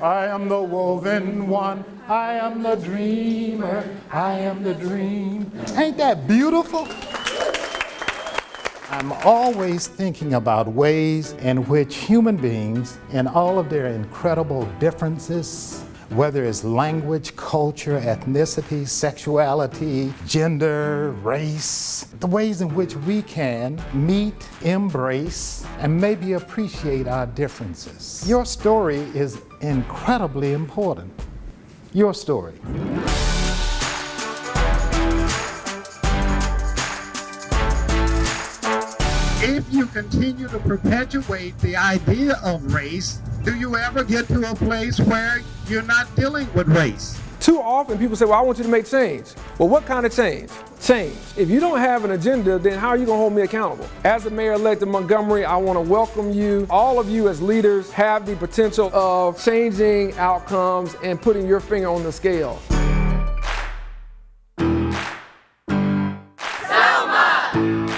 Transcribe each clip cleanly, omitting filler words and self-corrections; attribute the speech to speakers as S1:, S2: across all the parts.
S1: I am the woven one. I am the dreamer. I am the dream. Ain't that beautiful? I'm always thinking about ways in which human beings, in all of their incredible differences, whether it's language, culture, ethnicity, sexuality, gender, race, the ways in which we can meet, embrace, and maybe appreciate our differences. Your story is incredibly important. Your story.
S2: If you continue to perpetuate the idea of race, do you ever get to a place where you're not dealing with race?
S3: Too often people say, well, I want you to make change. Well, what kind of change? Change. If you don't have an agenda, then how are you going to hold me accountable? As the mayor-elect of Montgomery, I want to welcome you. All of you as leaders have the potential of changing outcomes and putting your finger on the scale.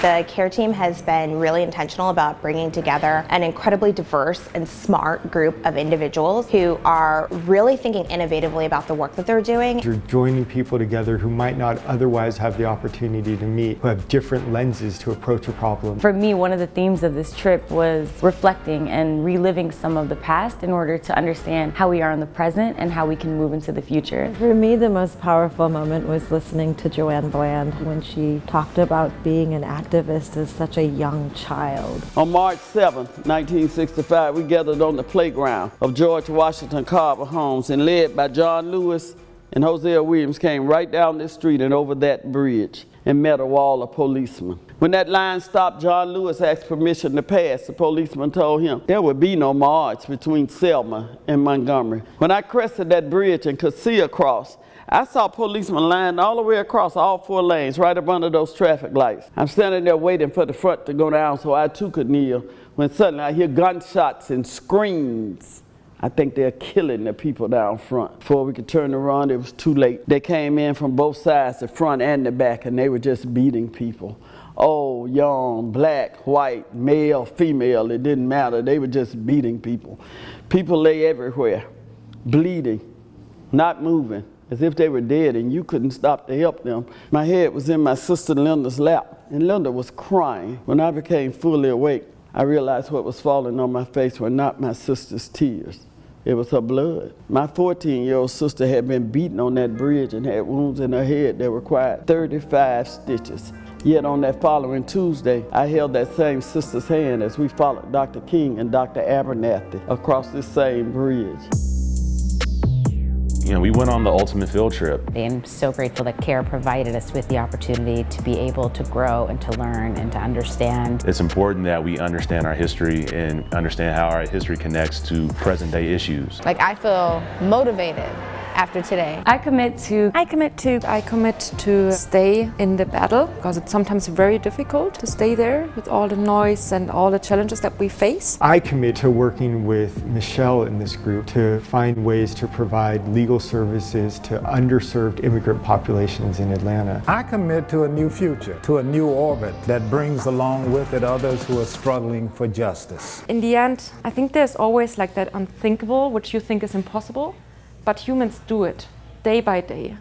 S4: The CARE team has been really intentional about bringing together an incredibly diverse and smart group of individuals who are really thinking innovatively about the work that they're doing.
S5: You're joining people together who might not otherwise have the opportunity to meet, who have different lenses to approach a problem.
S6: For me, one of the themes of this trip was reflecting and reliving some of the past in order to understand how we are in the present and how we can move into the future.
S7: For me, the most powerful moment was listening to Joanne Bland when she talked about being an activist as such a young child.
S8: On March 7, 1965, we gathered on the playground of George Washington Carver Homes, and led by John Lewis and Hosea Williams, came right down this street and over that bridge and met a wall of policemen. When that line stopped, John Lewis asked permission to pass. The policeman told him there would be no march between Selma and Montgomery. When I crested that bridge and could see across, I saw policemen lined all the way across all 4 lanes, right up under those traffic lights. I'm standing there waiting for the front to go down so I too could kneel, when suddenly I hear gunshots and screams. I think they're killing the people down front. Before we could turn around, it was too late. They came in from both sides, the front and the back, and they were just beating people. Old, young, black, white, male, female, it didn't matter. They were just beating people. People lay everywhere, bleeding, not moving, as if they were dead and you couldn't stop to help them. My head was in my sister Linda's lap, and Linda was crying. When I became fully awake, I realized what was falling on my face were not my sister's tears. It was her blood. My 14-year-old sister had been beaten on that bridge and had wounds in her head that required 35 stitches. Yet on that following Tuesday, I held that same sister's hand as we followed Dr. King and Dr. Abernathy across this same bridge.
S9: You know, we went on the ultimate field trip.
S10: I'm so grateful that CARE provided us with the opportunity to be able to grow and to learn and to understand.
S9: It's important that we understand our history and understand how our history connects to present day issues.
S11: Like, I feel motivated after today.
S6: I commit to
S12: stay in the battle, because it's sometimes very difficult to stay there with all the noise and all the challenges that we face.
S5: I commit to working with Michelle in this group to find ways to provide legal services to underserved immigrant populations in Atlanta.
S1: I commit to a new future, to a new orbit that brings along with it others who are struggling for justice.
S12: In the end, I think there's always like that unthinkable, which you think is impossible, but humans do it day by day.